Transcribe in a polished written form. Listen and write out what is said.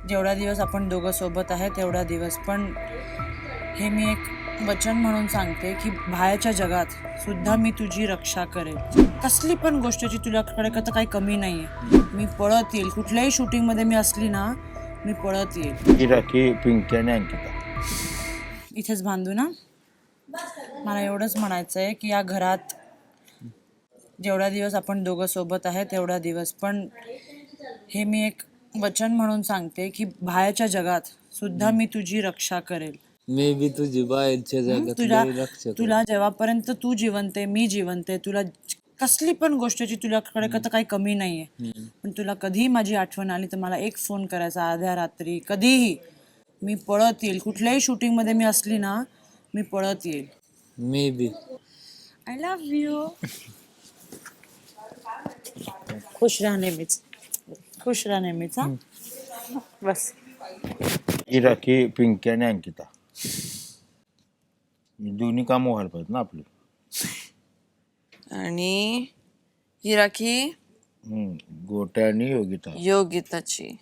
जेवढा दिवस आपण दोघं सोबत आहे तेवढा दिवस. पण हे मी एक वचन म्हणून सांगते की बाहेरच्या जगात सुद्धा मी तुझी रक्षा करेल. कसली पण गोष्टीची तुझ्याकडे काही कमी नाहीये. मी पळत येईल. कुठल्याही शूटिंग मध्ये मी असली ना, मी पळत येईल. ही राखी पिंकी आणि अंकिता इथेच बांधू ना. मला एवढंच म्हणायचं आहे की या घरात जेवढा दिवस आपण दोघं सोबत आहे तेवढा दिवस. पण हे मी एक वचन म्हणून सांगते की बाहेरच्या जगात सुद्धा मी तुझी रक्षा करेल. मी बी तुझी बाहेरच्या जगात तुला लई रक्षा करेन. तुला जेव्हापर्यंत तू जिवंत आहे, मी जिवंत आहे, तुला कसली पण गोष्टीची तुझ्याकडे काही कमी नाहीये. पण तुला कधीही माझी आठवण आली तर मला एक फोन करायचा अर्ध्या रात्री, कधीही. मी पळत येईल. कुठल्याही शूटिंग मध्ये मी असली ना, मी पळत येईल. मी बी. I love you. खुश राहा नेहमीच. खुश राहा नेहमीच. हा बस. ही राखी पिंकी आणि अंकिता दोन्ही कामं व्हायला पाहिजेत ना आपली. आणि ही राखी गोट्या आणि योगिता योगिताची.